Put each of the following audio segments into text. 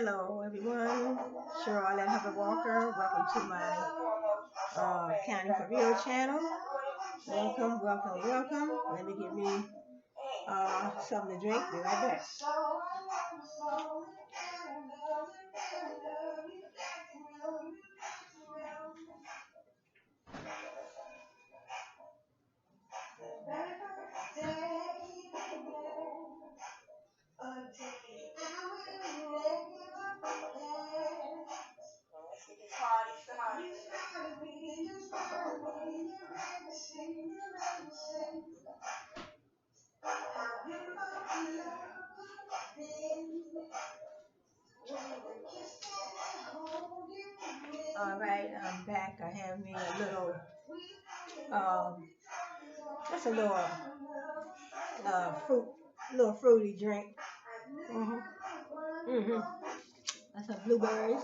Hello, everyone. Cheryl and Hubbard Walker. Welcome to my Counting for Real channel. Welcome, welcome, welcome. Let me get me something to drink. Be right back. All right, I'm back. I have me a little, just a little little fruity drink. Mhm. Mhm. That's some blueberries.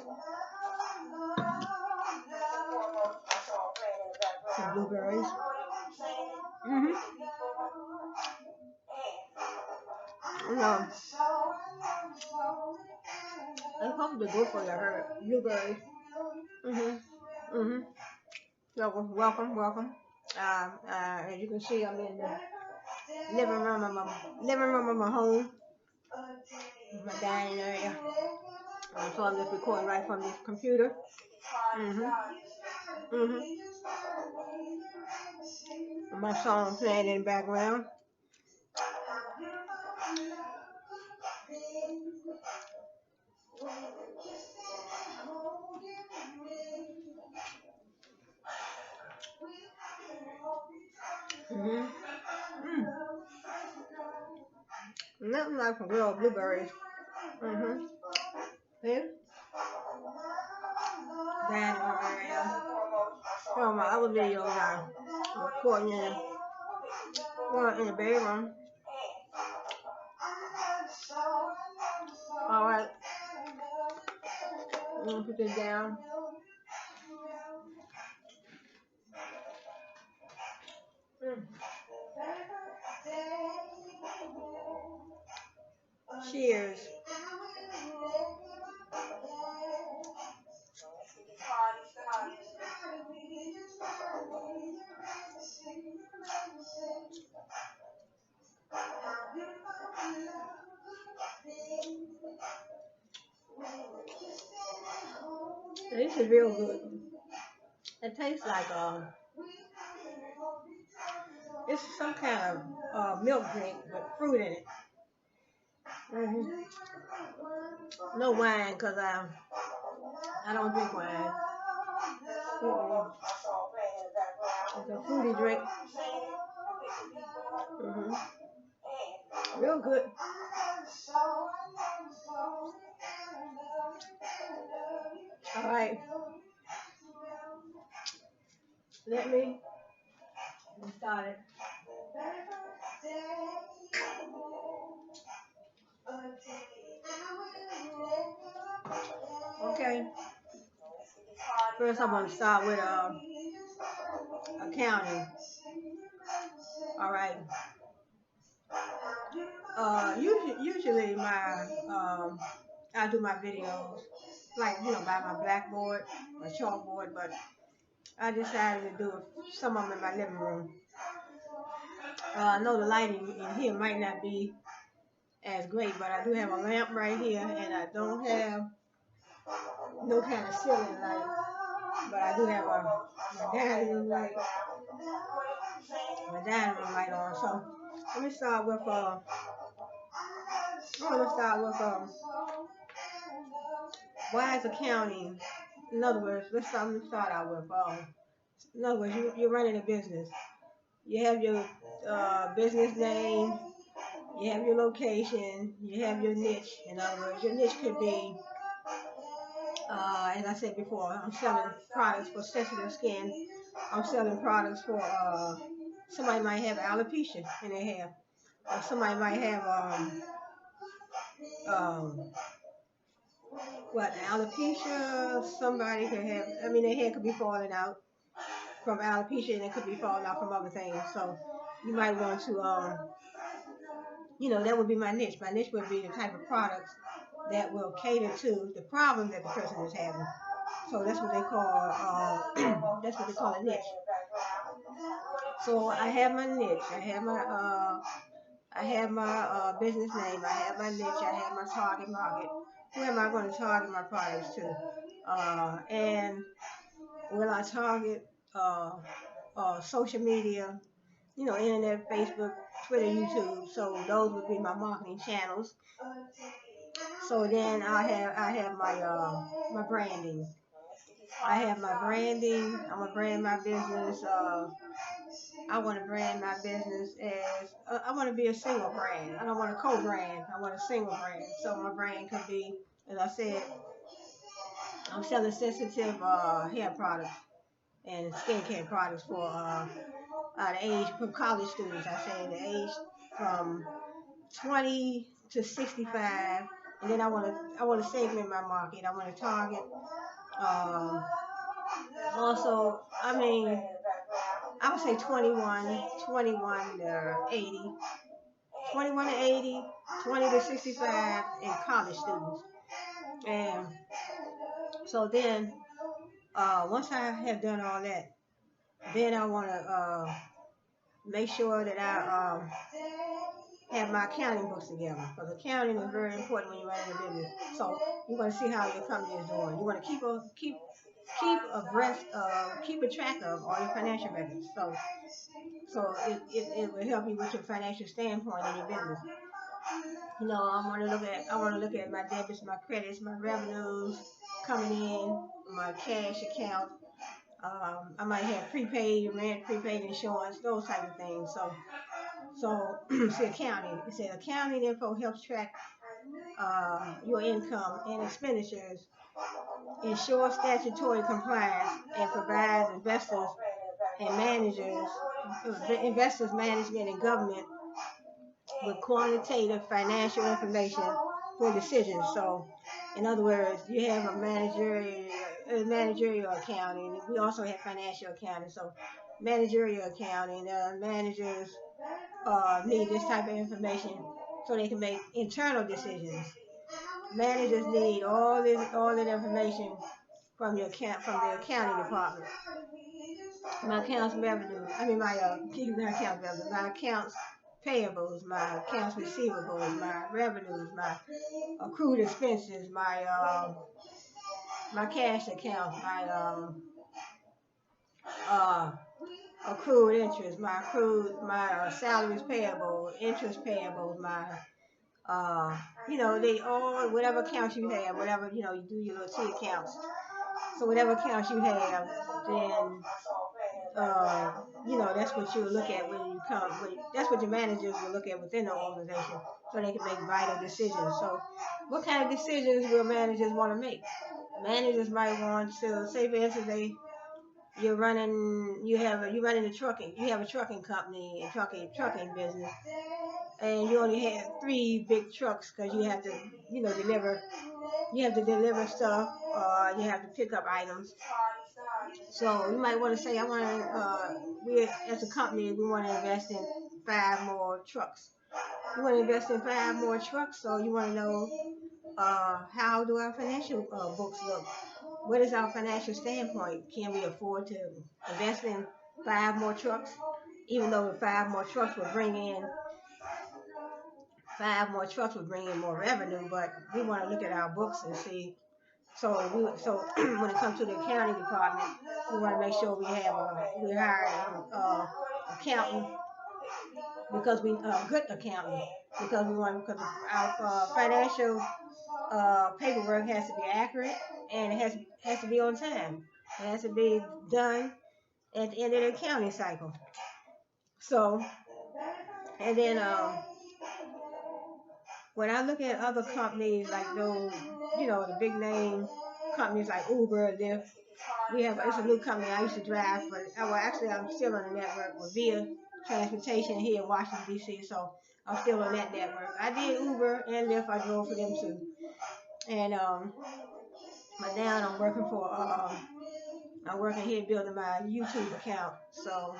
Some blueberries. Mhm. No, I'm supposed to go for your blueberries. Mhm. Mhm. So welcome, welcome. As you can see, I'm in the living room of my home, my dining area. So I'm just recording right from this computer. Mhm. Mhm. My song playing in the background. Mhm. Mm. Nothing like some real blueberries. Mhm. See? Dining room area. Some of my other videos are recording in the bedroom. All right. I'm gonna put this down. Mm. Cheers. This is real good. It tastes like it's some kind of milk drink with fruit in it. Hmm. No wine, cause I don't drink wine. Mm-mm. It's a fruity drink. Hmm. Real good. All right. Let me start it. Okay. First, I'm gonna start with accounting. All right. Usually I do my videos like by my blackboard, my chalkboard, but I decided to do some of them in my living room. I know the lighting in here might not be as great, but I do have a lamp right here, and I don't have no kind of ceiling light, but I do have my dining room light, on. So let me start with I want to start with wise accounting. In other words, let's start out with in other words, you're running a business. You have your business name, you have your location, you have your niche. In other words, your niche could be, as I said before, I'm selling products for sensitive skin. I'm selling products for somebody might have alopecia in their hair, or somebody might have um, alopecia. Somebody could have, their hair could be falling out from alopecia, and it could be falling out from other things. So you might want to, that would be my niche. My niche would be the type of products that will cater to the problem that the person is having. So that's what they call that's what they call a niche. So I have my niche. I have my business name. I have my niche. I have my target market. Who am I going to target my products to? And will I target social media? Internet, Facebook, Twitter, YouTube. So those would be my marketing channels. So then I have my branding. I have my branding. I'm gonna brand my business. I want to brand my business as I want to be a single brand. I don't want a co-brand. I want a single brand. So my brand could be, as I said, I'm selling sensitive hair products and skincare products for the age from college students. I say the age from 20 to 65, and then I want to segment my market. I want to target. Um, Also, I mean, I would say 21 to 80, 21 to 80, 20 to 65, and college students. And so then, once I have done all that, then I want to make sure that I have my accounting books together. Because accounting is very important when you're running a business. So you want to see how your company is doing. You want to keep a track of all your financial records. So it will help you with your financial standpoint in your business. I want to look at my debits, my credits, my revenues coming in, my cash account. I might have prepaid rent, prepaid insurance, those type of things. So see accounting. It said accounting info helps track your income and expenditures, ensures statutory compliance, and provides investors, management, and government with quantitative financial information for decisions. So, in other words, you have a managerial accounting. We also have financial accounting. So, managerial accounting, managers need this type of information so they can make internal decisions. Managers need all that information from the accounting department. My accounts revenue, I mean my accounts revenue, my accounts payables, my accounts receivables, my revenues, my accrued expenses, my cash account, my uh, accrued interest, my salaries payable, interest payable, my they all whatever accounts you have, whatever you do your little T accounts. So whatever accounts you have, then uh, that's what you'll look at when you come. That's what your managers will look at within the organization, so they can make vital decisions. So, what kind of decisions will managers want to make? Managers might want to say, for instance, you're running a trucking, you have a trucking company, a trucking business, and you only have 3 big trucks because you have to deliver stuff, you have to pick up items. So you might want to say, we as a company, we want to invest in 5 more trucks. You want to invest in 5 more trucks, so you want to know how do our financial books look? What is our financial standpoint? Can we afford to invest in 5 more trucks? Even though the 5 more trucks will bring in 5 more trucks will bring in more revenue, but we want to look at our books and see. So when it comes to the accounting department, we want to make sure we hire an accountant because we good accountant because our financial paperwork has to be accurate and it has to be on time. It has to be done at the end of the accounting cycle. So and then when I look at other companies like those, the big name companies like Uber, Lyft, it's a new company I used to drive, but actually I'm still on the network with Via Transportation here in Washington D.C. So I'm still on that network. I did Uber and Lyft. I drove for them too, and but now I'm working here building my YouTube account. So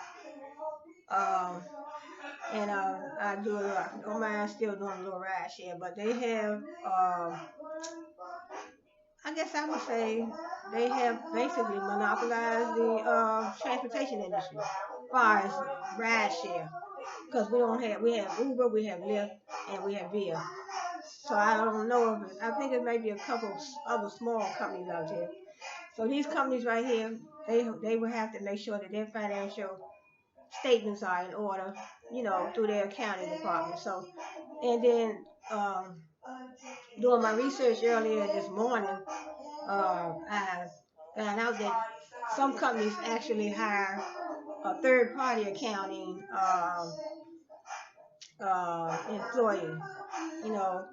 um, And I do a little, I don't mind still doing a little ride share, but they have, I guess I would say they have basically monopolized the transportation industry as far as ride share. Because we have Uber, we have Lyft, and we have Via. So I don't know if I think it may be a couple other small companies out there. So these companies right here, they will have to make sure that their financial statements are in order, through their accounting department. So, and then doing my research earlier this morning, I found out that some companies actually hire a third-party accounting employee. You know,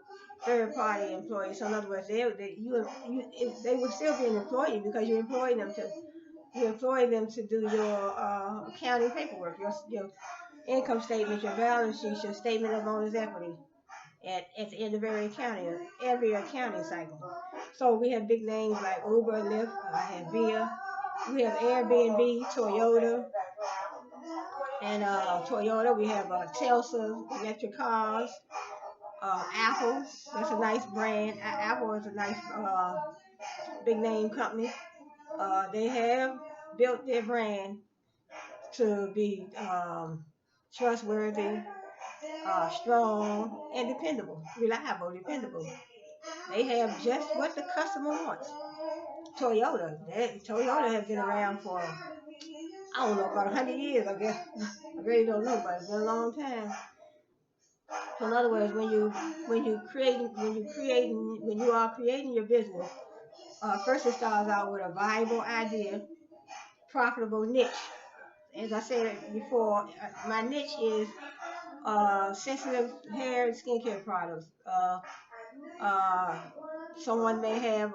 third-party employee. So in other words, they would still be an employee because you employ them to do your accounting paperwork, your income statement, your balance sheet, your statement of owner's equity at the end of every accounting cycle. So we have big names like Uber, Lyft, I have Via, we have Airbnb, Toyota, and Toyota. We have Tesla electric cars, Apple. That's a nice brand. Apple is a nice big name company. They have built their brand to be trustworthy, strong, and dependable, reliable, dependable. They have just what the customer wants. Toyota has been around for, I don't know, about 100 years, I guess. I really don't know, but it's been a long time. So in other words, when you are creating your business, first it starts out with a viable idea, profitable niche. As I said before, my niche is sensitive hair and skincare products. Uh, Someone may have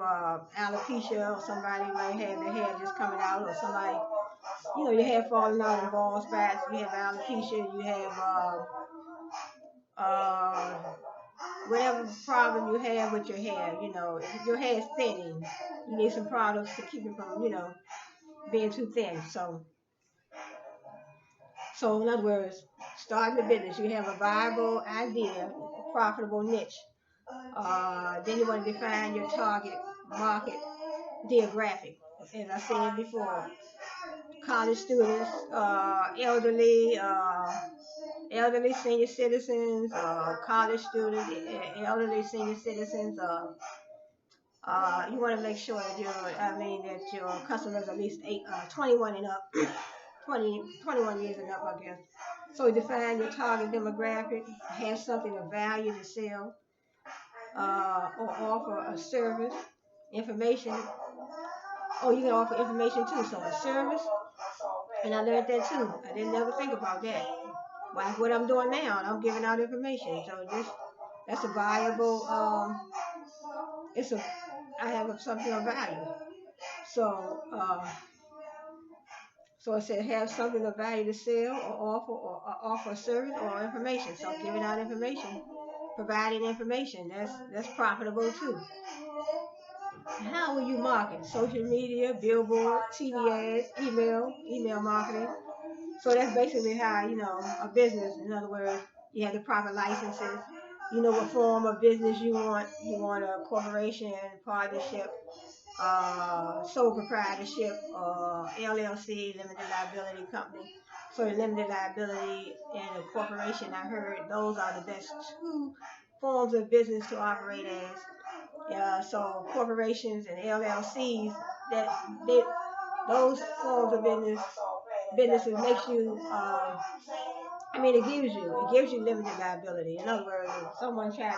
alopecia, or somebody may have their hair just coming out, or somebody, your hair falling out in bald spots. You have alopecia, you have uh, whatever problem you have with your hair. If your hair is thinning, you need some products to keep it from, being too thin. So in other words, starting a business, you have a viable idea, a profitable niche. Then you want to define your target market demographic. As I said before, college students, elderly senior citizens, college students, elderly senior citizens. You want to make sure that your customers are at least 21 and up, 21 years and up, I guess. So define your target demographic, have something of value to sell, or offer a service, information. Oh, you can offer information too, so a service. And I learned that too. I didn't ever think about that. Like what I'm doing now, I'm giving out information. So that's a valuable. It's a I have something of value. So it said have something of value to sell or offer a service or information. So giving out information, providing information, that's profitable too. How will you market? Social media, billboard, TV ads, email marketing. So that's basically how, a business, in other words, you have the proper licenses. You know what form of business you want. You want a corporation, partnership, sole proprietorship, LLC, limited liability company. So the limited liability and a corporation, I heard those are the best two forms of business to operate as. So corporations and LLCs, that they, those forms of businesses makes you. It gives you limited liability. In other words, if someone's trying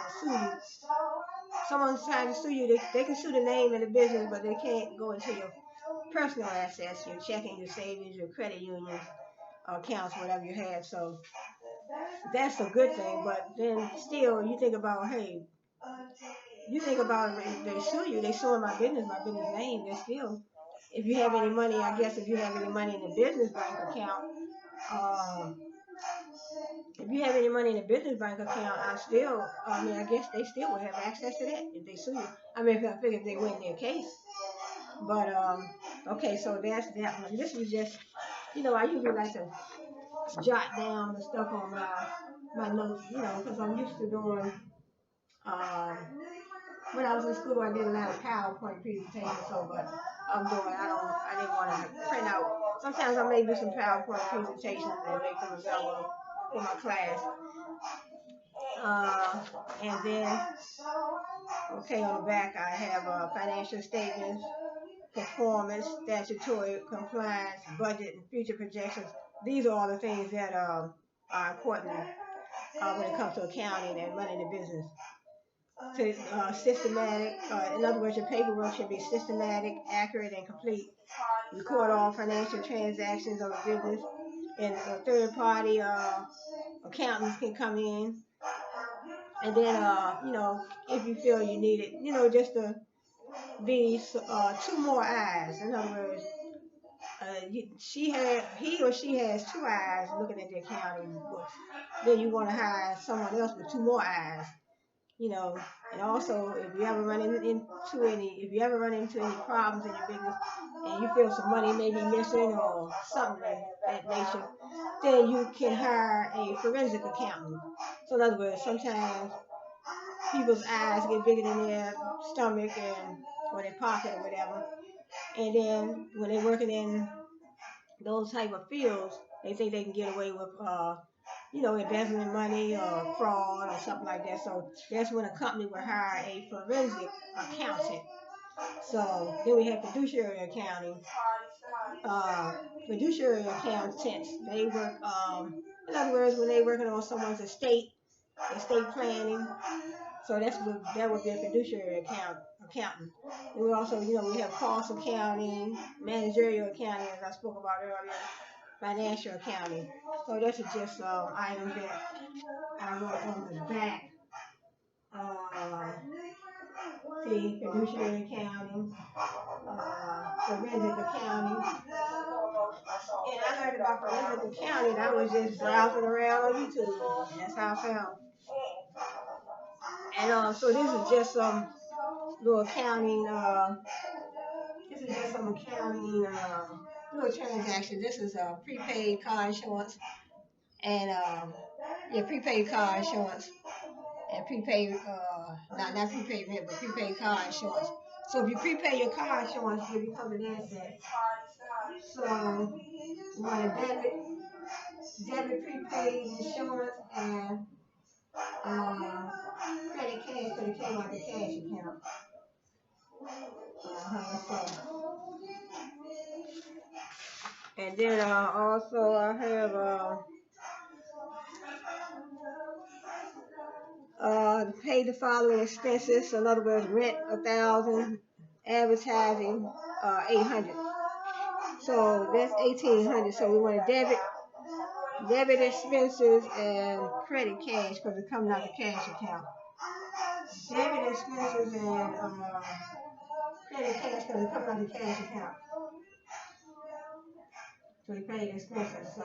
to sue you, they can sue the name of the business, but they can't go into your personal assets, your checking, your savings, your credit unions, accounts, whatever you have. So that's a good thing. But then still, you think about if they sue you, they suing my business name. They're still, if you have any money, I guess if you have any money in a business bank account, um, if you have any money in a business bank account, I guess they still would have access to that if they sue you. I figure if they win their case. But okay, so that's that one. This was just, I usually like to jot down the stuff on my notes, because I'm used to doing. Um, when I was in school, I did a lot of PowerPoint presentations. So, but I didn't want to print out. Sometimes I may do some PowerPoint presentations and make them available in my class. Uh, and then, okay, on the back I have financial statements, performance, statutory compliance, budget, and future projections. These are all the things that are important when it comes to accounting and running the business. To systematic, in other words, your paperwork should be systematic, accurate, and complete. Record all financial transactions of a business, and third-party accountants can come in. And then, if you feel you need it, just to be two more eyes. In other words, he or she has two eyes looking at the accounting books. Then you want to hire someone else with two more eyes. And also if you ever run into any problems in your business and you feel some money may be missing or something of that nature, then you can hire a forensic accountant. So in other words, sometimes people's eyes get bigger than their stomach or their pocket or whatever. And then when they're working in those type of fields, they think they can get away with embezzling money or fraud or something like that. So that's when a company will hire a forensic accountant. So then we have fiduciary accounting. Fiduciary accountants, they work, in other words, when they're working on someone's estate planning. So that would be a fiduciary accountant. And we also, we have cost accounting, managerial accounting, as I spoke about earlier, financial accounting. So that's just items that I wrote on the back. See, fiduciary accounting, forensic accounting. And I learned about forensic accounting. I was just browsing around on YouTube. That's how I found. And so this is just some little accounting. This is just some accounting little transaction. This is prepaid car insurance and prepaid car insurance and prepaid not prepaid rent but prepaid car insurance. So if you prepay your car insurance, it becomes an asset. So you want a debit prepaid insurance and credit cash because it came out the cash account. And then also I have pay the following expenses. So in other words, rent 1,000, advertising 800. So that's 1,800. So we want to debit expenses and credit cash because it's coming out the cash account. Debit expenses and credit cash because it's coming out the cash account. So we pay the expenses. So,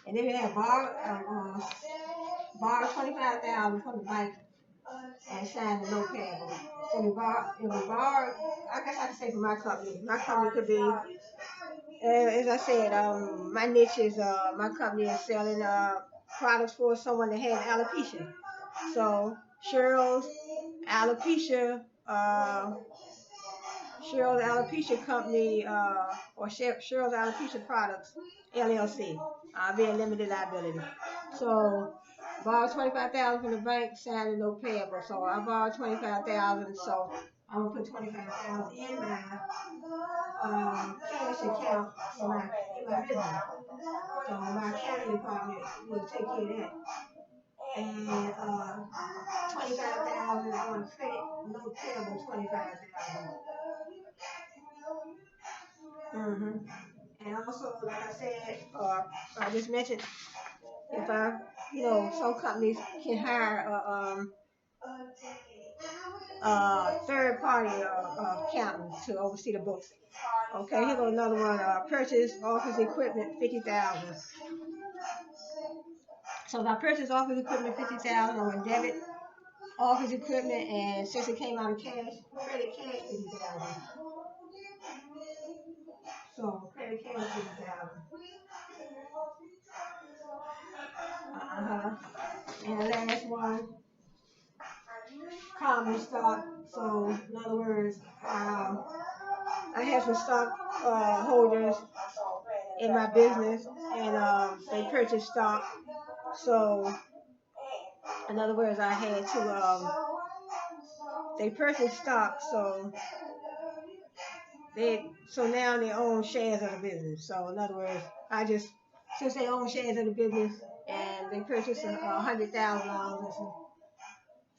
and then we have borrow $25,000 from the bank and sign the note payable. So we borrow, I guess I can say for my company. My company could be, as I said, my niche is, my company is selling products for someone that has alopecia. So Cheryl's alopecia company, or Cheryl's alopecia products LLC, being limited liability. So borrow 25,000 from the bank, sign the note payable. So I borrowed 25,000, so I'm gonna put 25,000 in my cash account in my business. So my accounting department will take care of that. And 25,000 on credit, note payable 25,000. And also, like I said, I just mentioned, if some companies can hire third party accountant to oversee the books. Okay, here goes another one. Purchase office equipment 50,000. So if I purchase office equipment 50,000, I'm gonna debit office equipment, and since it came out of cash, credit cash 50,000. So credit cash 50,000. Uh-huh. And the last one, common stock. So, in other words, I have some stock holders in my business, and they purchased stock. So, in other words, I had to, they purchased stock, so now they own shares of the business. So, in other words, since they own shares of the business, and they purchased $100,000,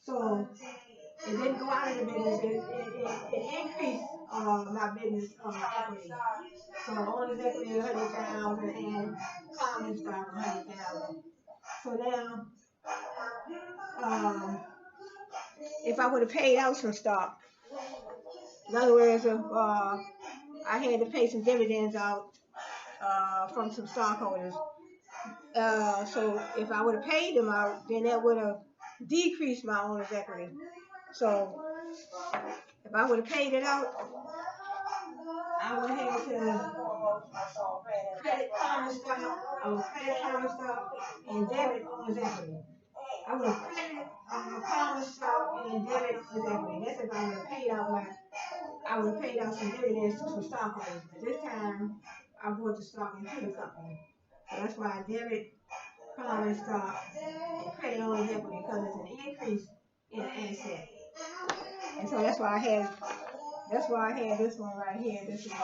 so it didn't go out of the business. It increased my business equity. So owner's equity 100,000 and common stock 100,000. So now, um, if I would have paid out some stock, in other words, if I had to pay some dividends out from some stockholders. So if I would have paid them out, then that would have decreased my owner's equity. So if I would have paid it out, I would have to credit common stock, I would credit common stock and debit owner's equity. I would have credited common stock and debit owner's equity. That's if I would have paid out I would have paid out some dividends to some stockholders. But this time, I bought the stock into the company. So that's why I debit common stock and credit owner's equity, because it's an increase in an asset. And so that's why I had this one right here. This is a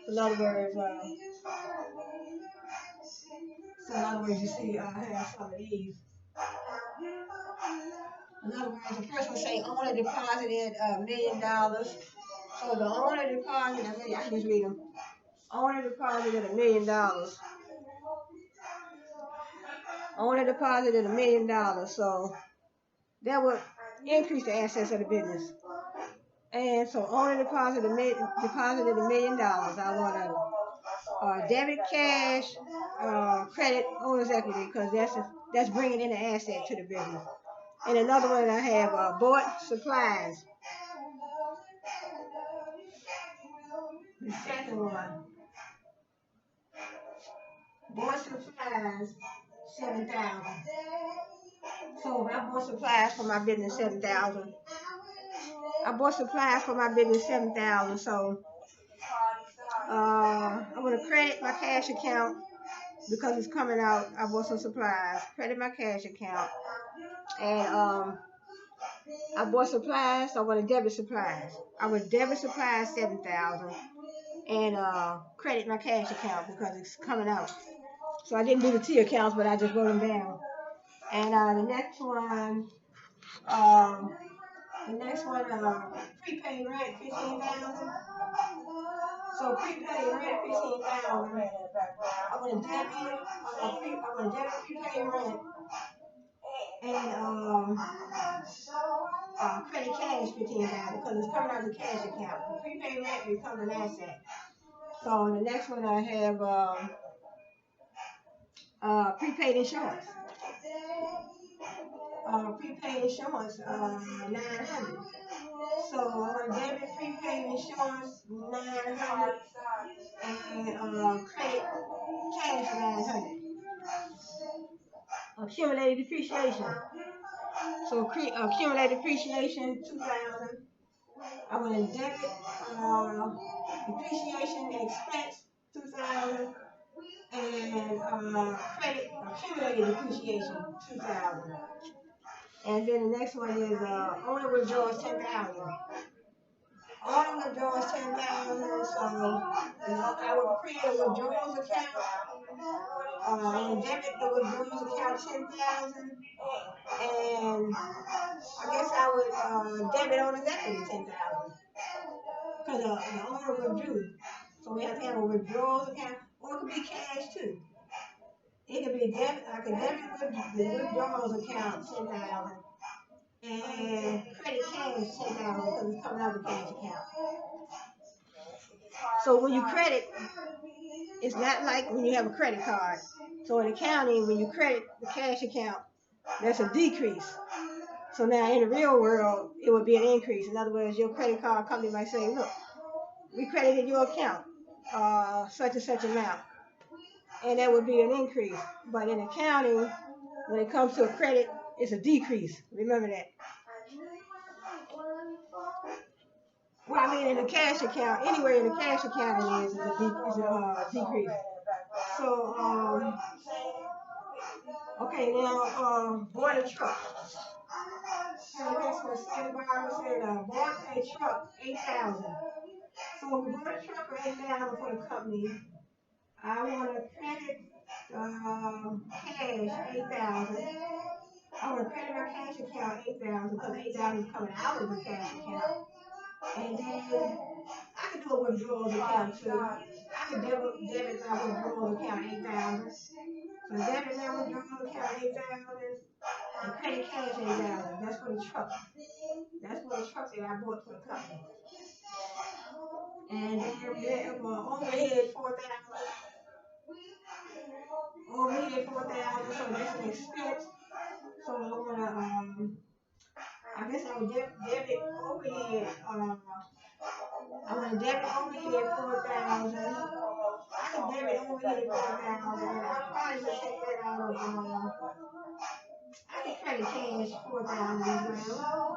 little, in other words, you see, I have some of these. In other words, the first one say owner deposited $1 million. So the owner deposited, I can just read them. Owner deposited $1 million. Owner deposited $1 million. So that would increase the assets of the business. And so owner deposited $1 million. I want to debit cash, credit owner's equity, because that's bringing in an asset to the business. And another one I have bought supplies. The second one, bought supplies, 7,000. So I bought supplies for my business, 7,000. I bought supplies for my business, 7,000. So I'm gonna credit my cash account because it's coming out. I bought some supplies. Credit my cash account, and I bought supplies. So I want to debit supplies. I would debit supplies 7,000, and credit my cash account because it's coming out. So I didn't do the T accounts, but I just wrote them down. And the next one, prepaid rent 15,000. So prepaid rent 15,000. I'm gonna debit prepaid rent and credit cash 15,000 because it's coming out of the cash account. The prepaid rent becomes an asset. So the next one I have prepaid insurance. Prepaid insurance 900. So I'm gonna debit prepaid insurance 900 and credit cash 900. Accumulated depreciation. So accumulated depreciation 2,000. I'm gonna debit depreciation expense 2,000 and credit accumulated depreciation 2,000. And then the next one is owner withdraws 10,000. Owner withdraws 10,000. So I would create a withdrawals account and debit the withdrawals account 10,000. And I guess I would debit owner's equity 10,000 because the owner withdrew. So we have to have a withdrawals account, or it could be cash too. It could be debit. I could debit the withdrawals account 10,000 and credit cash 10,000 because it's coming out of the cash account. So when you credit, it's not like when you have a credit card. So in accounting, when you credit the cash account, that's a decrease. So now in the real world, it would be an increase. In other words, your credit card company might say, look, we credited your account, such and such amount. And that would be an increase. But in accounting, When it comes to a credit, it's a decrease. Remember that. Well, I mean, in the cash account, anywhere in the cash account it is a decrease. So, okay, now, bought a truck. And that's what the Bible said, bought a truck, 8,000. So we bought a truck for 8,000 for the company. I want to credit cash 8,000. I want to credit my cash account 8,000 because 8,000 is coming out of the cash account. And then I can do a withdrawal account too. I can debit my withdrawal account 8,000. So debit my withdrawal account 8,000 and credit cash 8,000. That's for the truck. That's for the truck that I bought for the company. And then we have overhead 4,000. Overhead 4,000. So that's an expense. So I wanna I guess I would debit overhead. I want to debit overhead 4,000. I can debit overhead 4,000. I probably would take that out of. I can credit cash 4,000 as well.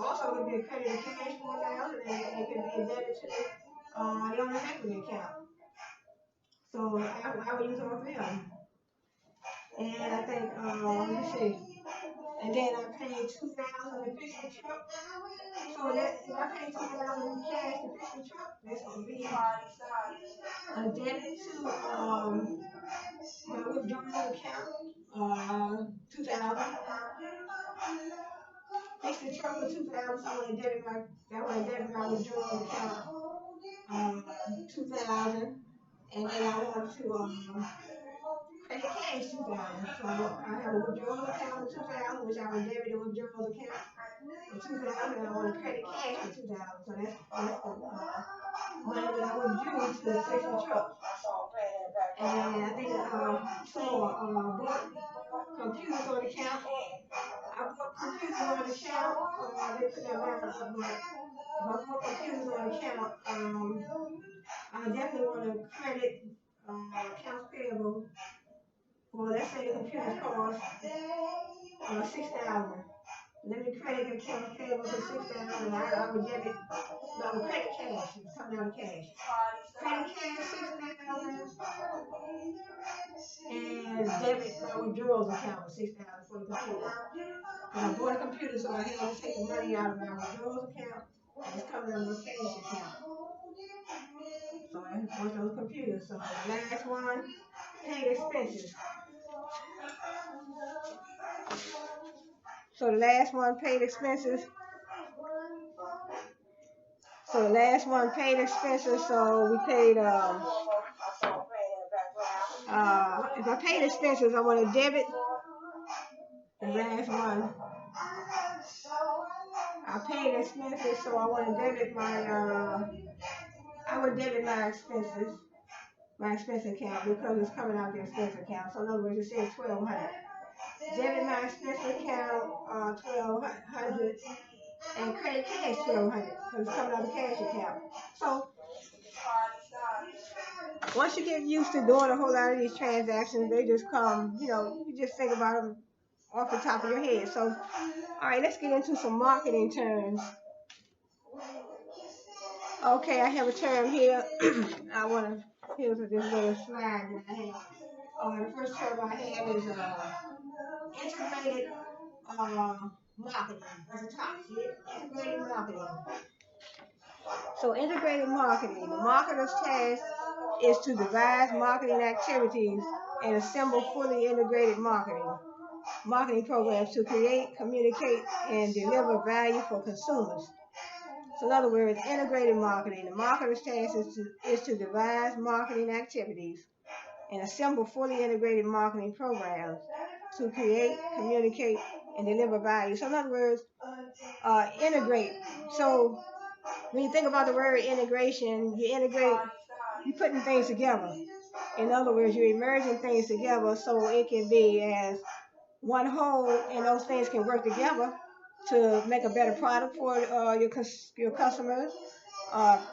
Also, it could be a credit of cash 4,000, and it could be a debit to the owner's equity account. So I would use all three of them. And I think let me see. And then I paid 2,000 to fix the truck. So that if I pay 2,000 in cash to fix the truck, that's gonna be a debit to my withdrawal account. 2,000. Fix the truck with 2,000. So I want to debit my withdrawal account. 2,000. And then I want to credit cash 2,000. So I have a withdrawal account of 2,000, which I will debit the withdrawal account for 2,000, and I want to credit cash for 2,000. So that's the money that I withdrew to fix the truck. And I think bought computers on account. I bought computers on account. I didn't put that amount up, but if I bought computers on account, I definitely want to credit accounts payable. Well, let's say the computers cost 6,000. Let me credit accounts payable for 6,000. I would debit. No, credit cash. It's coming out of cash. Credit cash 6,000 and debit my withdrawals account of 6,000 for the computer. Because I bought a computer, so I had to take the money out of my withdrawals account and it's coming out of my cash account. So I bought those computers. So the last one, paid expenses. So the last one paid expenses. So the last one paid expenses. So we paid if I paid expenses, I want to debit the last one. I paid expenses, so I want to debit I would debit my expenses, my expense account because it's coming out the expense account. So in other words, it says 1,200. Debit my expense account 1,200 and credit cash 1,200 because it's coming out the cash account. So once you get used to doing a whole lot of these transactions, they just come, you just think about them off the top of your head. So, all right, let's get into some marketing terms. Okay, I have a term here. Here's this little slide that I have. The first term I have is integrated marketing. At the top, see it? Integrated marketing. So integrated marketing. The marketer's task is to devise marketing activities and assemble fully integrated marketing programs to create, communicate, and deliver value for consumers. So in other words, integrated marketing. The marketer's task is to devise marketing activities and assemble fully integrated marketing programs to create, communicate, and deliver value. So in other words, integrate. So when you think about the word integration, you're putting things together. In other words, you're merging things together so it can be as one whole, and those things can work together to make a better product for your customers,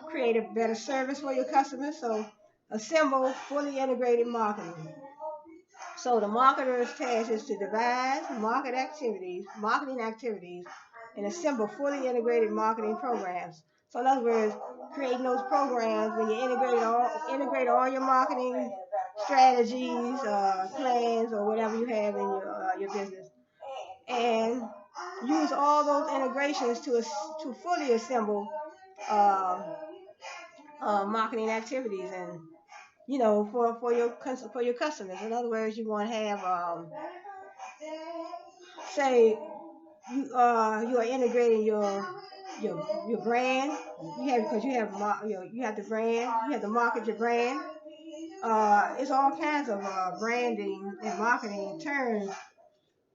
create a better service for your customers. So assemble fully integrated marketing. So the marketer's task is to devise marketing activities, and assemble fully integrated marketing programs. So in other words, creating those programs when you integrate all your marketing strategies, plans, or whatever you have in your business, and use all those integrations to fully assemble uh, marketing activities, and for your customers. In other words, you want to have say you are integrating your brand. You have because you have the brand. You have to market your brand. It's all kinds of branding and marketing terms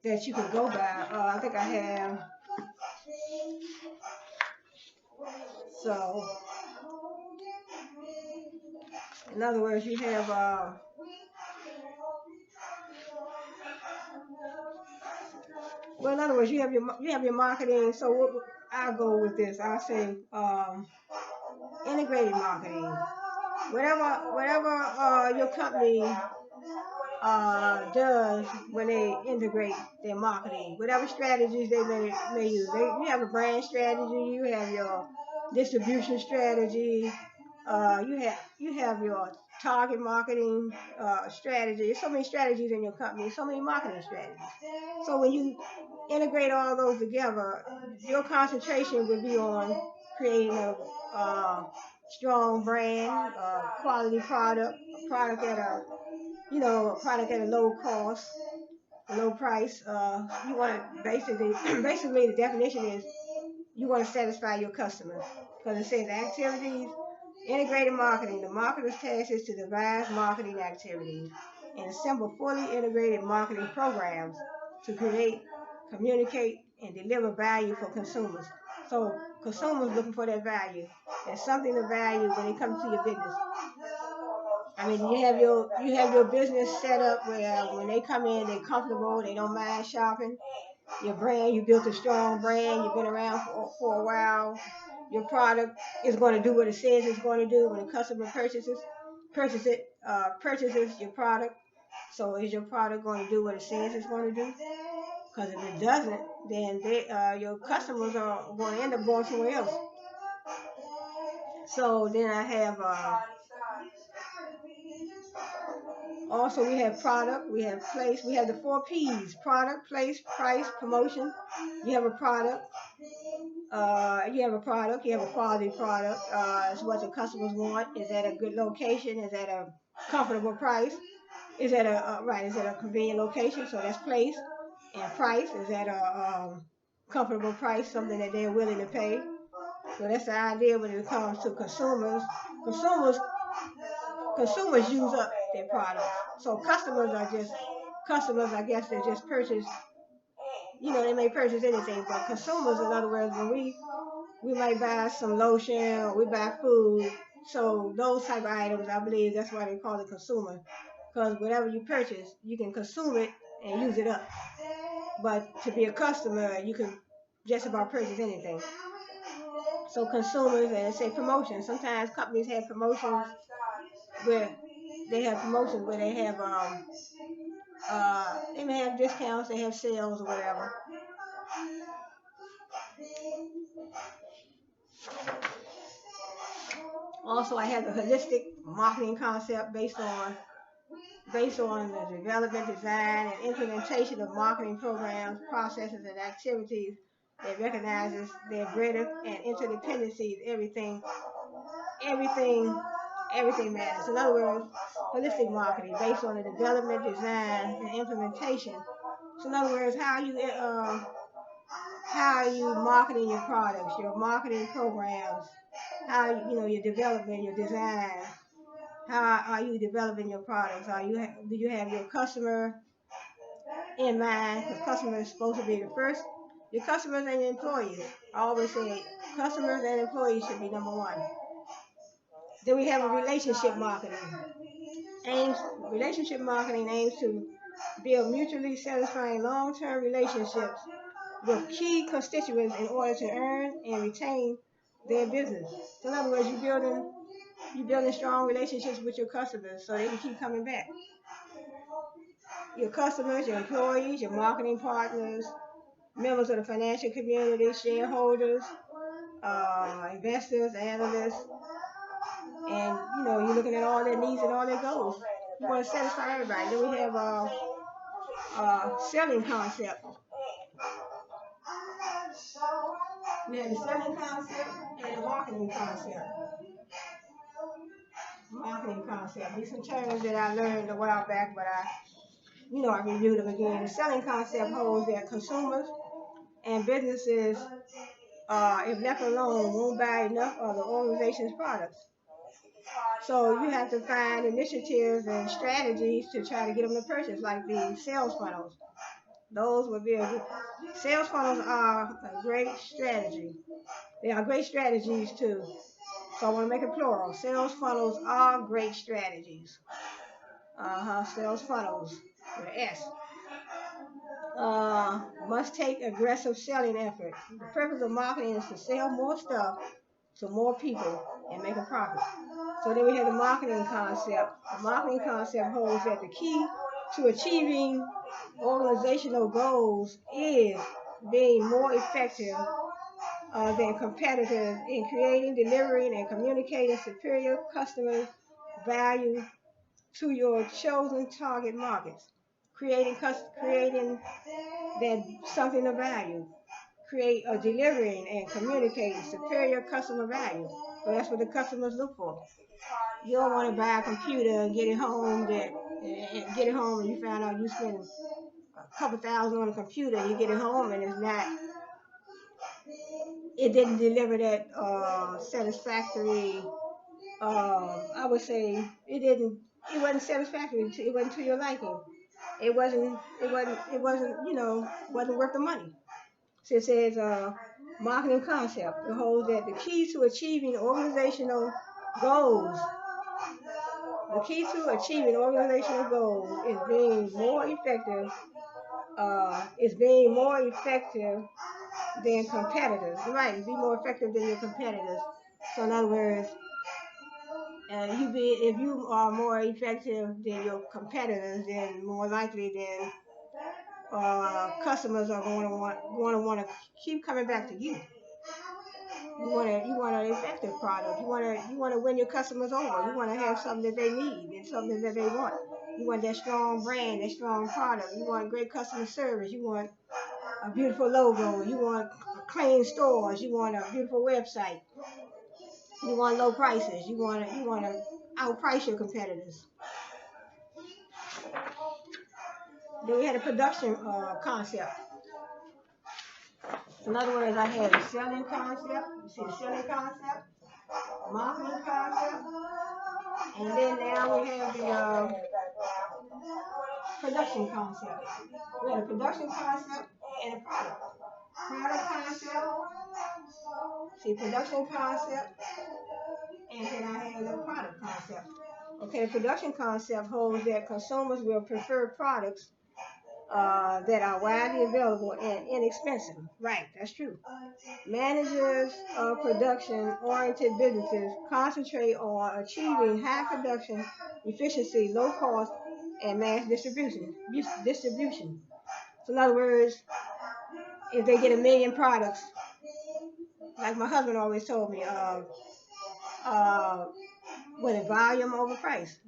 that you can go by. I think I have. So in other words, you have well, in other words, you have your marketing. So I'll go with this. I'll say integrated marketing. Whatever your company does when they integrate their marketing, whatever strategies they may use. You have a brand strategy, you have your distribution strategy, you have your target marketing strategy. There's so many strategies in your company, so many marketing strategies. So when you integrate all those together, your concentration would be on creating a strong brand, quality product, a product at a product at a low cost, low price. You want to basically the definition is you want to satisfy your customers because it says activities, integrated marketing. The marketer's task is to devise marketing activities and assemble fully integrated marketing programs to create, communicate, and deliver value for consumers. So consumers looking for that value. There's something to value when it comes to your business. I mean, you have your business set up where when they come in, they're comfortable, they don't mind shopping. Your brand, you built a strong brand, you've been around for a while. Your product is going to do what it says it's going to do when the customer purchases your product. So is your product going to do what it says it's going to do? Because if it doesn't, then your customers are going to end up going somewhere else. So then I have also we have product, we have place, we have the 4 P's: product, place, price, promotion. You have a product, you have a quality product. It's what the customers want. Is at a good location? Is at a comfortable price? Is at is at a convenient location? So that's place. And price is at a comfortable price, something that they're willing to pay. So that's the idea when it comes to consumers. Consumers consumers use up their products. So customers. I guess they just purchase. They may purchase anything, but consumers, in other words, when we might buy some lotion or we buy food. So those type of items, I believe that's why they call it consumer, because whatever you purchase, you can consume it and use it up. But to be a customer, you can just about purchase anything. So consumers, and say promotions. Sometimes companies have promotions where they may have discounts, they have sales or whatever. Also, I have the holistic marketing concept based on the development, design, and implementation of marketing programs, processes, and activities that recognizes their breadth and interdependencies. Everything, everything matters. In other words, holistic marketing based on the development, design, and implementation. So, in other words, how are you marketing your products, your marketing programs, how your development, your design. How are you developing your products? Do you have your customer in mind? Because customer is supposed to be the first. Your customers and your employees. I always say customers and employees should be number one. Then we have a relationship marketing. Relationship marketing aims to build mutually satisfying long-term relationships with key constituents in order to earn and retain their business. So in other words, you're building strong relationships with your customers so they can keep coming back. your customers, your employees, your marketing partners, members of the financial community, shareholders, investors, analysts, and you're looking at all their needs and all their goals. You want to satisfy everybody. Then we have selling concept. We have the selling concept and the marketing concept. Marketing concept. These are terms that I learned a while back, but I reviewed them again. The selling concept holds that consumers and businesses, if left alone, won't buy enough of the organization's products. So you have to find initiatives and strategies to try to get them to purchase, like the sales funnels. Those would be sales funnels are a great strategy. They are great strategies too. So I want to make it plural. Sales funnels are great strategies. Sales funnels with an S. Must take aggressive selling effort. The purpose of marketing is to sell more stuff to more people and make a profit. So then we have the marketing concept. The marketing concept holds that the key to achieving organizational goals is being more effective than competitors in creating, delivering, and communicating superior customer value to your chosen target markets. Creating that something of value. Delivering and communicating superior customer value. So that's what the customers look for. You don't want to buy a computer and get it home and you find out you spend a couple thousand on a computer and you get it home and it didn't deliver that satisfactory. I would say it wasn't satisfactory. It wasn't to your liking. It wasn't worth the money. So it says marketing concept. It holds that the key to achieving organizational goals. The key to achieving organizational goals is being more effective. Is being more effective than competitors. Right, be more effective than your competitors. So in other words, if you are more effective than your competitors, then more likely than customers are going to keep coming back to you. You want an effective product. You want to win your customers over. You want to have something that they need and something that they want. You want that strong brand, that strong product. You want great customer service. You want a beautiful logo. You want clean stores. You want a beautiful website. You want low prices. You want to outprice your competitors. Then we had a production concept. In other words, I had a selling concept. You see the selling concept, marketing concept, and then now we have the production concept. We had a production concept and a product concept. See, production concept, and then I have the product concept. Okay, the production concept holds that consumers will prefer products that are widely available and inexpensive. Right, that's true. Managers of production-oriented businesses concentrate on achieving high production efficiency, low cost, and mass distribution. So in other words, if they get 1,000,000 products, like my husband always told me, with a volume over price.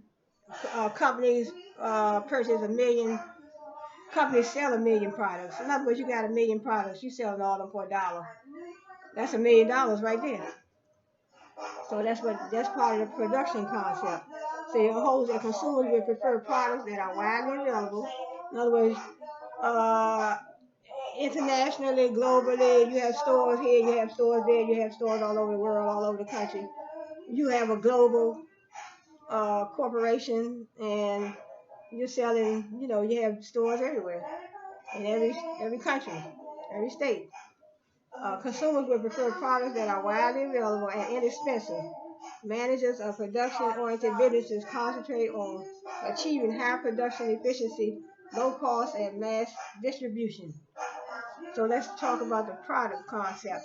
Companies purchase 1,000,000. Companies sell 1,000,000 products. In other words, you got 1,000,000 products. You sell all of them for $1. That's $1,000,000 right there. So that's part of the production concept. So it holds that consumers will prefer products that are widely available. In other words, internationally, globally, you have stores here, you have stores there, you have stores all over the world, all over the country. You have a global corporation, and you're selling. You have stores everywhere in every country, every state. Consumers will prefer products that are widely available and inexpensive. Managers of production-oriented businesses concentrate on achieving high production efficiency, low cost, and mass distribution. So let's talk about the product concept.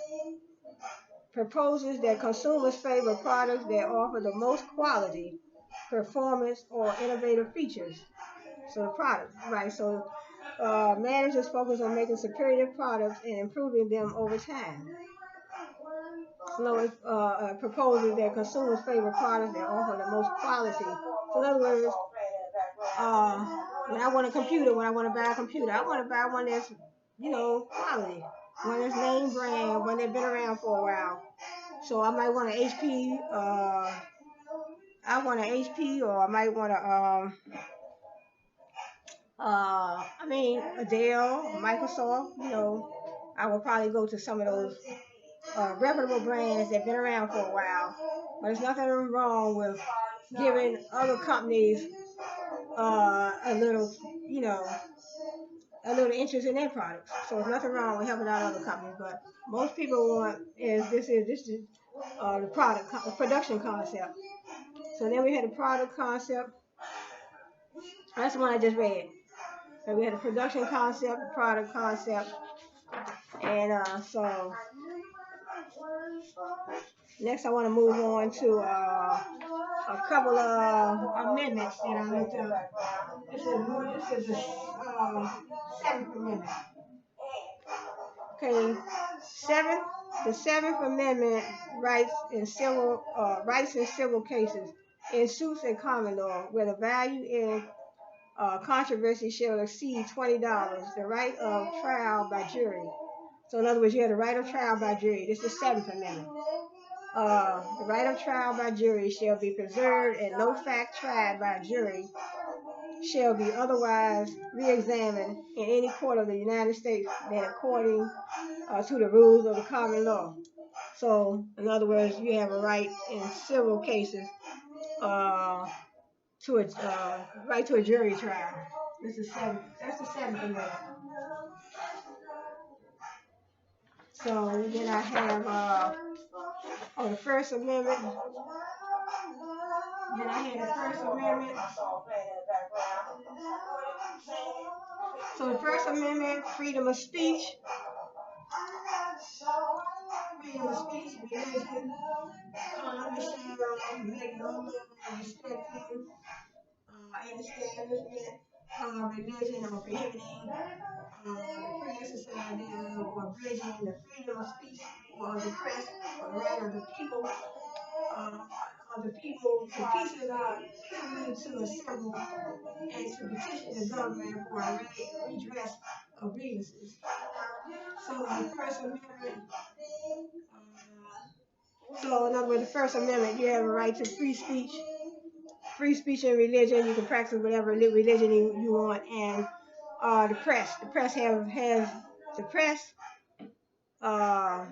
Proposes that consumers favor products that offer the most quality, performance, or innovative features. So the product, right? So managers focus on making superior products and improving them over time. Slow proposes that consumers' favorite products that offer the most quality. So in other words, uh, when I want a computer, when I want to buy a computer, I want to buy one that's, quality, one that's name brand, one that's been around for a while. So I might want an HP. I want an HP, or I might want a Dell, Microsoft. I will probably go to some of those reputable brands that've been around for a while. But there's nothing wrong with giving other companies a little, you know, a little interest in their products. So there's nothing wrong with helping out other companies. But most people want this is the the production concept. So then we had the product concept. That's the one I just read. So we had the production concept, the product concept, and so next I want to move on to a couple of amendments that I looked up. This is the seventh amendment. Okay, seventh. The Seventh Amendment rights in civil cases, in suits and common law, where the value in controversy shall exceed $20. The right of trial by jury. So in other words, you have the right of trial by jury. This is the Seventh Amendment. The right of trial by jury shall be preserved, and no fact tried by jury shall be otherwise re-examined in any court of the United States than according to the rules of the common law. So, in other words, you have a right in civil cases to a right to a jury trial. This is seven. That's the Seventh Amendment. So then I have the First Amendment. Then I had the First Amendment. So the First Amendment, freedom of speech, religion, Congress shall make no law respecting and establishment of religion or prohibiting the free exercise thereof, or abridging the freedom of speech or the press or the right of the people to peaceably to assemble and to petition the government for a redress of grievances. So the First Amendment, so in other words, the First Amendment, you have a right to free speech and religion. You can practice whatever religion you want, and the press. The press has the press. Uh,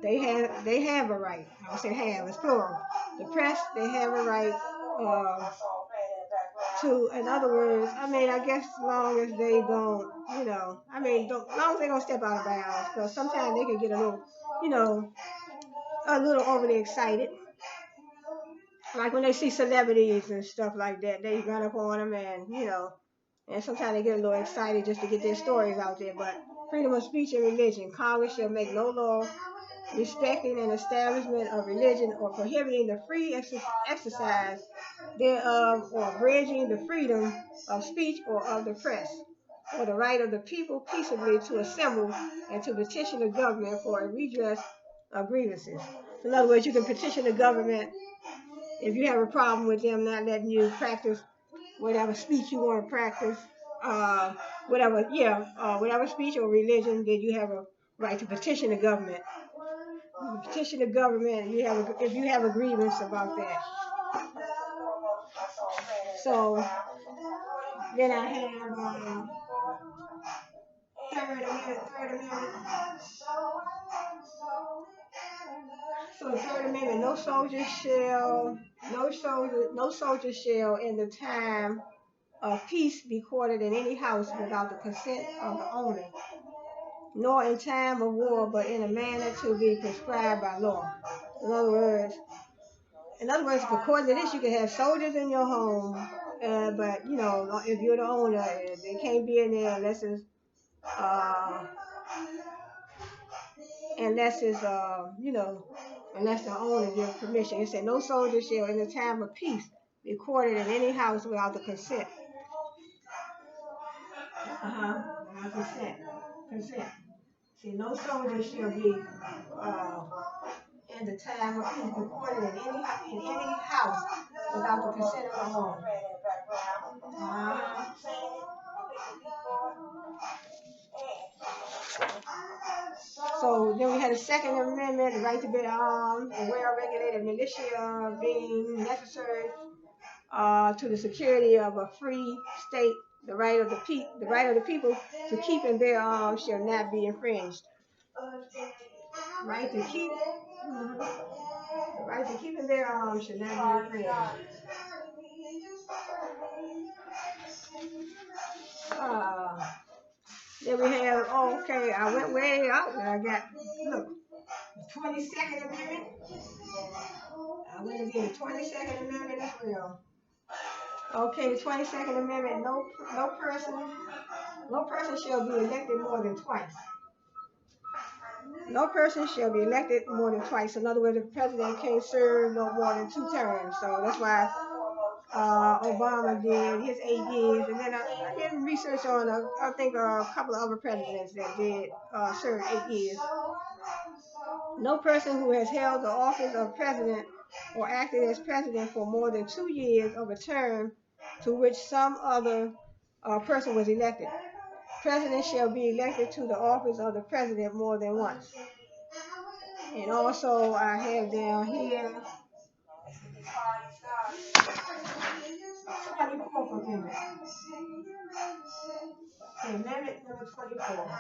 they have a right. I would say have. It's plural. The press, they have a right to. In other words, I guess as long as they don't, as long as they don't step out of bounds, because sometimes they can get you know, a little overly excited. Like when they see celebrities and stuff like that, they run up on them, and sometimes they get a little excited just to get their stories out there. But freedom of speech and religion, Congress shall make no law respecting an establishment of religion or prohibiting the free exercise thereof, or abridging the freedom of speech or of the press, or the right of the people peaceably to assemble and to petition the government for a redress of grievances. In other words, you can petition the government if you have a problem with them not letting you practice whatever speech you want to practice, whatever speech or religion, then you have a right to petition the government. You petition the government if you have a grievance about that. So then I have Third Amendment. So the Third Amendment, no soldier shall in the time of peace be quartered in any house without the consent of the owner, nor in time of war, but in a manner to be prescribed by law. In other words, according to this, you can have soldiers in your home, but if you're the owner, they can't be in there uh, unless unless the owner gives permission. It said no soldier shall, in the time of peace, be quartered in any house without the consent Consent. Consent. See, no soldier shall be uh, in the time of peace recorded in any house without the consent of the owner. Uh-huh. So then we had a Second Amendment, the right to bear arms, a well-regulated militia being necessary to the security of a free state. The right of the people to keep and bear arms shall not be infringed. Right to keep, the right to keep and bear arms should not be infringed. Uh, then we have, okay, I went way out and I got, look, 22nd Amendment. I went again, 22nd Amendment as well. Okay, the 22nd Amendment, no person shall be elected more than twice. No person shall be elected more than twice. In other words, the president can't serve no more than 2 terms. So that's why Obama did his 8 years, and then I did research on I think a couple of other presidents that did serve 8 years. No person who has held the office of president or acted as president for more than 2 years of a term to which some other person was elected. President shall be elected to the office of the president more than once. And also I have down here 24th Amendment. Amendment number 24.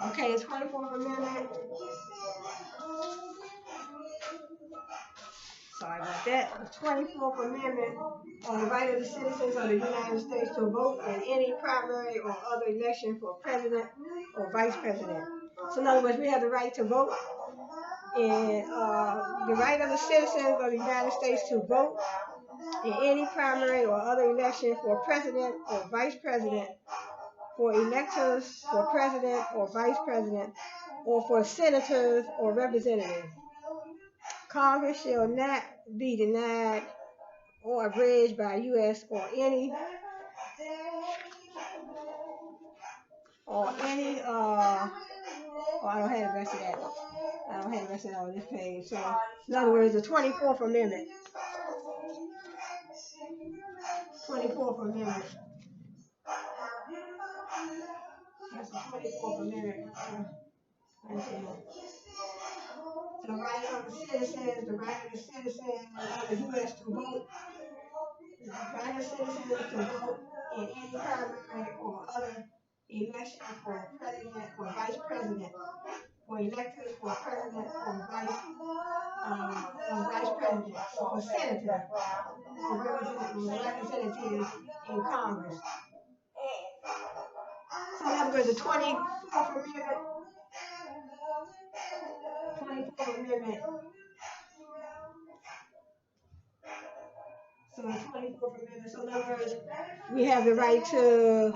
Okay, the 24th Amendment. Sorry about that. The 24th Amendment on the right of the citizens of the United States to vote in any primary or other election for president or vice president. So in other words, we have the right to vote, and the right of the citizens of the United States to vote in any primary or other election for president or vice president, for electors for president or vice president, or for senators or representatives. Congress shall not be denied or abridged by U.S. or any I don't have the rest of that. I don't have the rest of that on this page. So, in other words, the 24th Amendment. 24th Amendment. That's the 24th Amendment. The right of the citizens of the U.S. to vote. The right of citizens to vote in any primary or other election for president or vice president, for electors for president or vice president, for senator or representative in Congress. So in other words, the 24th Amendment. 24th Amendment. So the 24th Amendment. So in other words, we have the right to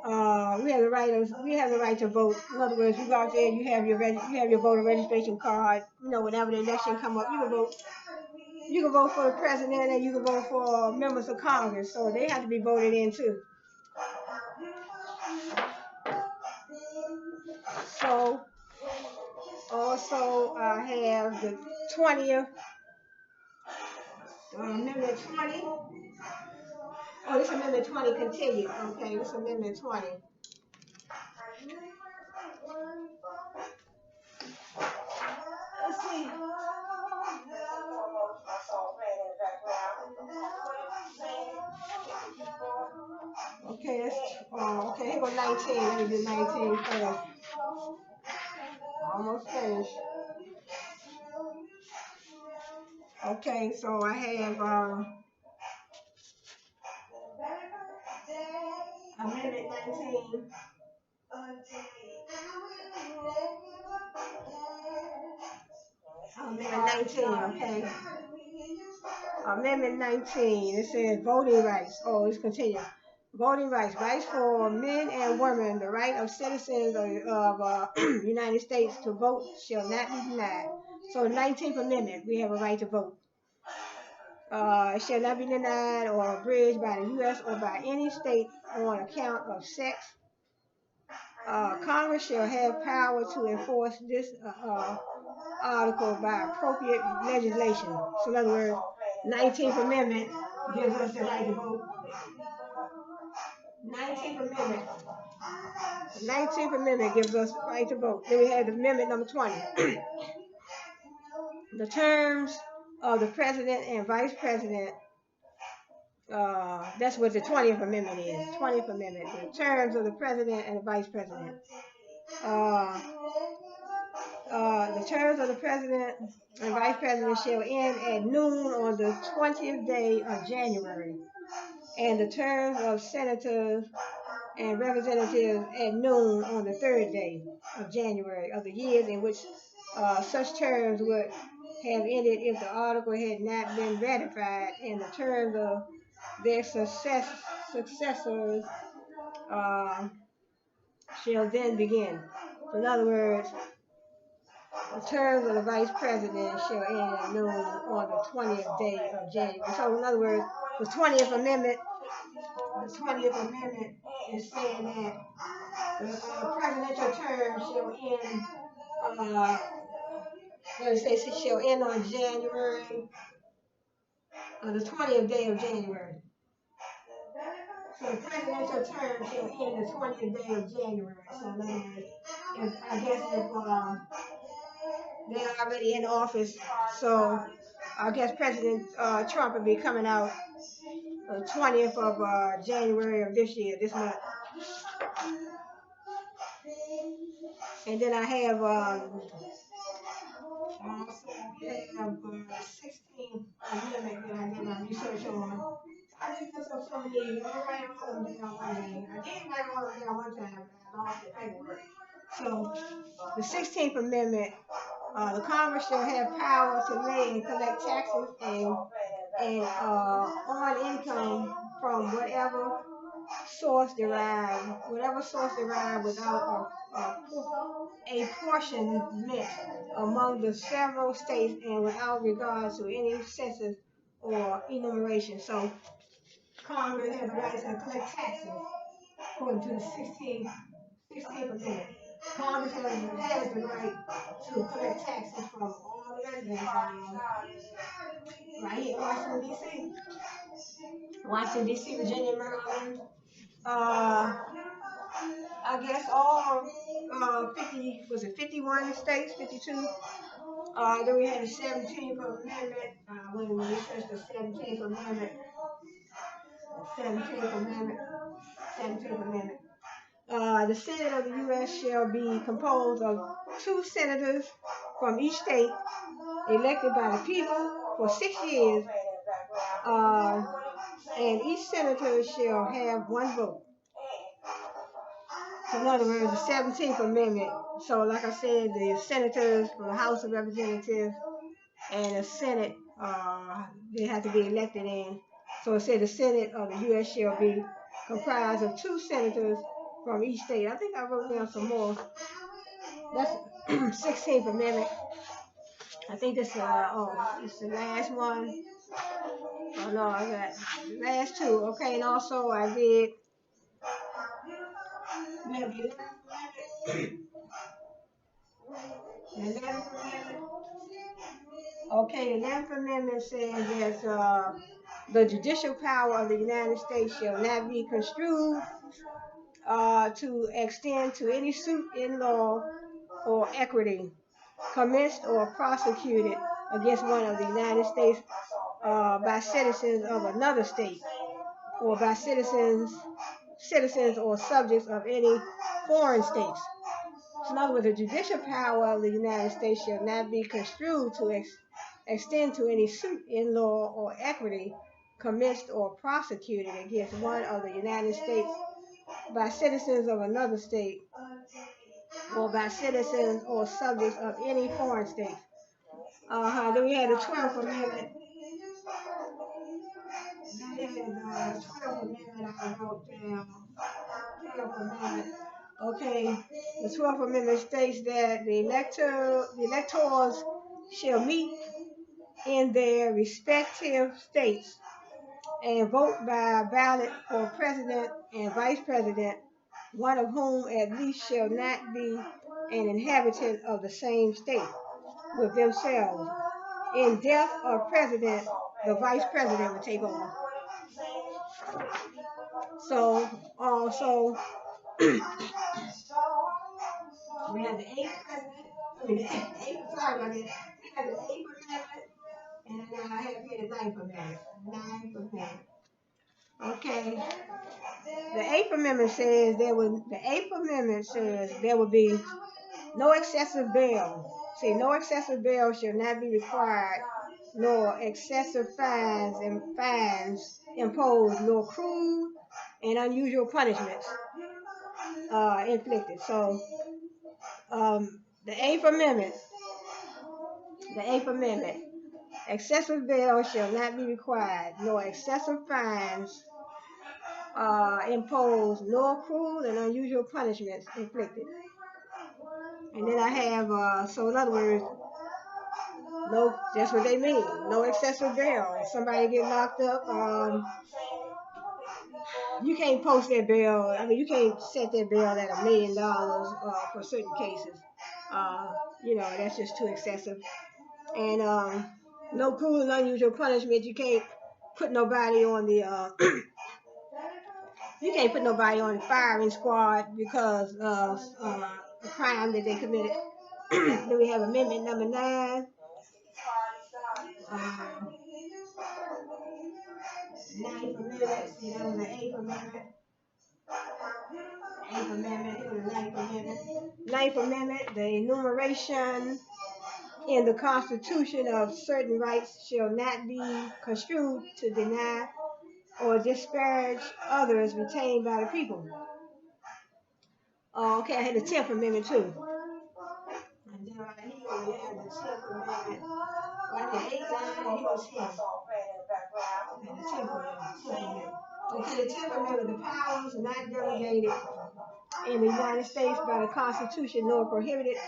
we have the right to vote. In other words, you go out there, you have your voter registration card. You know, whenever the election come up, you can vote. You can vote for the president and you can vote for members of Congress. So they have to be voted in too. So also I have the 20th Amendment 20. Oh, this Amendment 20 continued. Okay, this Amendment 20. Let's see. Okay, okay, here go 19. Let me do 19 first. Almost finished. Okay, so I have Amendment 19. Amendment 19, okay. Amendment 19, it says voting rights. Oh, let's continue. Voting rights, rights for men and women, the right of citizens of United States to vote shall not be denied. So the 19th Amendment, we have a right to vote. It shall not be denied or abridged by the U.S. or by any state on account of sex. Congress shall have power to enforce this article by appropriate legislation. So, in other words, 19th Amendment gives us the right to vote. 19th Amendment. The 19th Amendment gives us the right to vote. Then we have Amendment number 20. The terms of the president and vice president. That's what the 20th Amendment is. 20th Amendment. The terms of the president and the vice president. Uh, the terms of the president and vice president shall end at noon on the 20th day of January, and the terms of senators and representatives at noon on the third day of January of the years in which such terms would have ended if the article had not been ratified, and the terms of their successors uh, shall then begin. So in other words, the terms of the vice president shall end at noon on the 20th day of January. So in other words, the 20th Amendment, is saying that the presidential term shall end. What it says, it shall end on January, the 20th day of January. So the presidential term shall end the 20th day of January. So in other words, if they're already in office, so I guess President Trump will be coming out the 20th of January of this year, this month. And then I have also have 16 Amendment that I did my research on. I just looked up so many. I write all of them down one day. I did write all of them down one time, but I lost the paperwork. So the 16th Amendment, the Congress shall have power to lay and collect taxes and on income from whatever source derived without a portion meant among the several states and without regard to any census or enumeration. So Congress has the right to collect taxes according to the 16th Amendment. Congress has the right to collect taxes from all the residents right here in Washington, D.C. Washington, D.C., Virginia, Maryland, I guess all 51 states, 52. Then we had the 17th Amendment. When we researched the 17th Amendment, 17th Amendment, 17th Amendment. The Senate of the U.S. shall be composed of 2 senators from each state, elected by the people for 6 years, and each senator shall have 1 vote. So in other words, the 17th Amendment. So like I said, the senators from the House of Representatives and the Senate, they have to be elected in. So it said the Senate of the U.S. shall be comprised of 2 senators from each state. I think I wrote down some more. That's 16th Amendment. I think this it's the last one. Oh no, I got the last 2. Okay, and also I did maybe the 11th Amendment. Okay, the 11th Amendment says that the judicial power of the United States shall not be construed to extend to any suit in law or equity commenced or prosecuted against one of the United States by citizens of another state or by citizens or subjects of any foreign states. So in other words, the judicial power of the United States shall not be construed to extend to any suit in law or equity commenced or prosecuted against one of the United States by citizens of another state or by citizens or subjects of any foreign state. Then we had the 12th Amendment. Then the 12th Amendment I wrote down. 12th Amendment. Okay, the 12th Amendment states that the electors shall meet in their respective states and vote by ballot for president and vice president, one of whom at least shall not be an inhabitant of the same state with themselves. In death of president, the vice president would take over. So, so we had the eighth president. I mean, the eighth. Sorry about that. We had the eighth amendment, and then I have here the ninth amendment. Ninth amendment. Okay. The Eighth Amendment says there will be no excessive bail. See, no excessive bail shall not be required, nor excessive fines imposed, nor cruel and unusual punishments inflicted. So, the Eighth Amendment, the Eighth Amendment, excessive bail shall not be required, nor excessive fines imposed, nor cruel and unusual punishments inflicted. And then I have, so in other words, no, that's what they mean. No excessive bail. If somebody get locked up, you can't post that bail. I mean, you can't set that bail at $1 million for certain cases. That's just too excessive. And no cruel and unusual punishment. You can't put nobody on the you can't put nobody on the firing squad because of a crime that they committed. Then we have Amendment number 9. Ninth Amendment. See, that was the Eighth Amendment. Eighth Amendment. Here was the Ninth Amendment. Ninth Amendment. The enumeration in the Constitution of certain rights shall not be construed to deny or disparage others retained by the people. Okay, I had the 10th Amendment too. And then right here we have the 10th Amendment. Right there, 8, 9, and he was here. And the 10th Amendment. Okay, the 10th Amendment, the powers not delegated in the United States by the Constitution nor prohibited.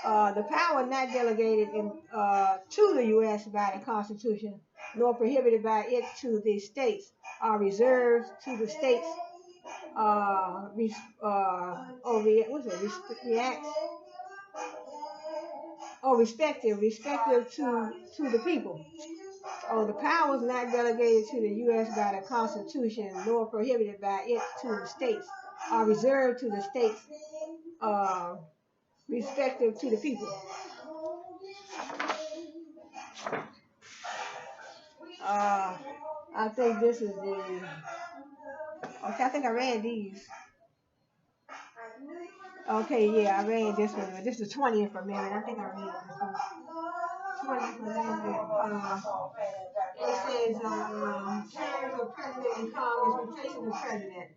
The power not delegated to the U.S. by the Constitution nor prohibited by it to the states are reserved to the states respective to the people. The powers not delegated to the U.S. by the Constitution nor prohibited by it to the states are reserved to the states respective to the people. I think this is the. Okay, I think I read these. Okay, yeah, I read this one. This is the 20th Amendment. I think I read this one. 20th Amendment. It says terms of president and Congress replacing the president.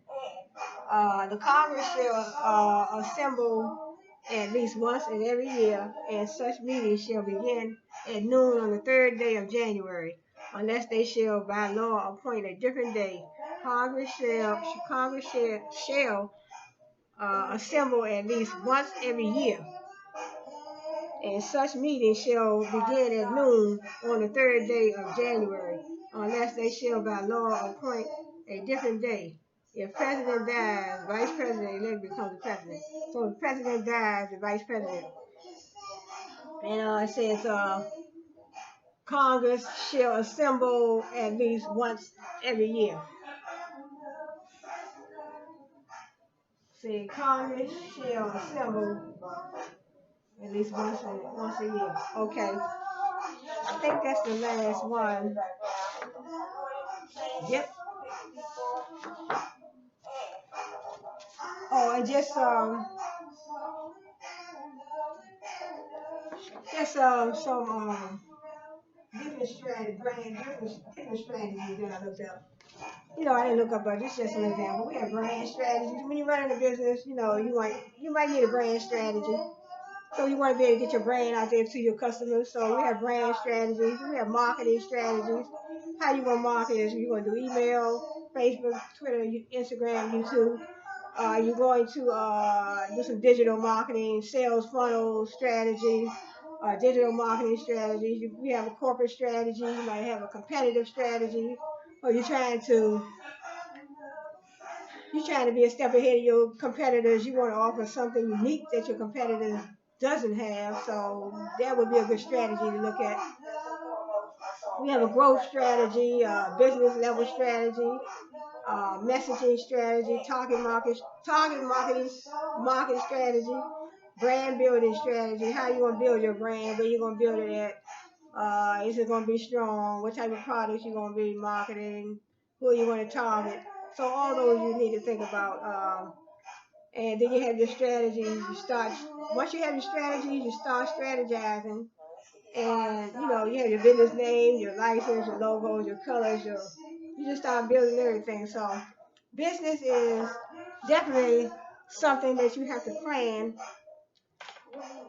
The Congress shall assemble at least once in every year, and such meetings shall begin at noon on the 3rd day of January, unless they shall by law appoint a different day. Congress shall assemble at least once every year, and such meeting shall begin at noon on the 3rd day of January, unless they shall by law appoint a different day. If president dies, vice president elect becomes the president. So if the president dies, the vice president. And it says Congress shall assemble at least once every year. See, Congress shall assemble at least once a year. Okay. I think that's the last one. Yep. And just some different strategies that I looked up. I didn't look up, but this is just an example. We have brand strategies. When you're running a business, you might need a brand strategy. So you want to be able to get your brand out there to your customers. So we have brand strategies. We have marketing strategies. How you want to market is you're going to do email, Facebook, Twitter, Instagram, YouTube. You're going to do some digital marketing, sales funnel strategy. digital marketing strategies. We have a corporate strategy. You might have a competitive strategy, or you're trying to be a step ahead of your competitors. You want to offer something unique that your competitors doesn't have. So that would be a good strategy to look at. We have a growth strategy, business level strategy, messaging strategy, marketing strategy, brand building strategy. How you gonna build your brand? Where you gonna build it at? Is it gonna be strong? What type of products you gonna be marketing? Who are you gonna target? So all those you need to think about. And then you have your strategies. Once you have your strategies, you start strategizing. And you have your business name, your license, your logos, your colors, you just start building everything. So business is definitely something that you have to plan.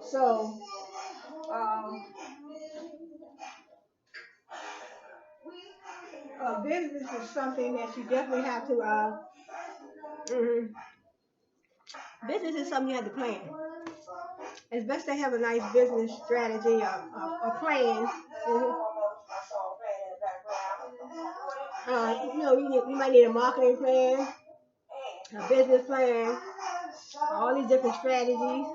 So um, business is something that you definitely have to. Mhm. Business is something you have to plan. It's best to have a nice business strategy, a plan. Mhm. You might need a marketing plan, a business plan, all these different strategies,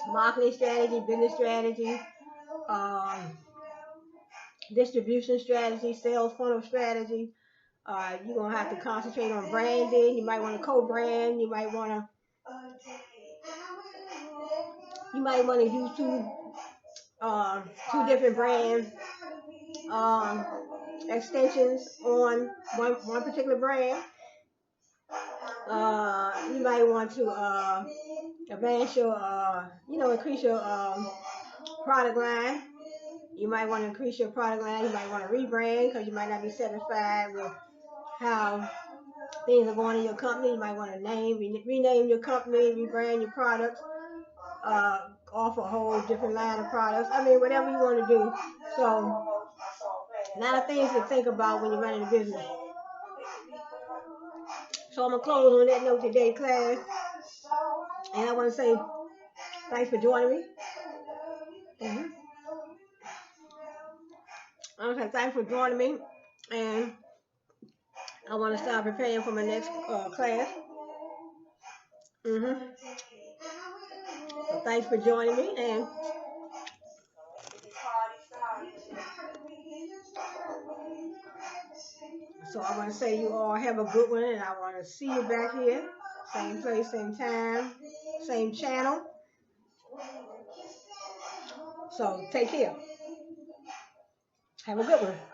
marketing strategy, business strategy, um, distribution strategy, sales funnel strategy. You're gonna have to concentrate on branding. You might want to co-brand. You might want to use two different brand um, extensions on one particular brand. You might want to advance increase your product line. You might want to increase your product line. You might want to rebrand because you might not be satisfied with how things are going in your company. You might want to rename your company, rebrand your products, offer a whole different line of products. I mean, whatever you want to do. So, a lot of things to think about when you're running a business. So, I'm going to close on that note today, class. And I want to say thanks for joining me. Mm-hmm. I want to say thanks for joining me. And I want to start preparing for my next class. Mm-hmm. So thanks for joining me, and so I want to say you all have a good one, and I want to see you back here, same place, same time, same channel. So take care. Have a good one.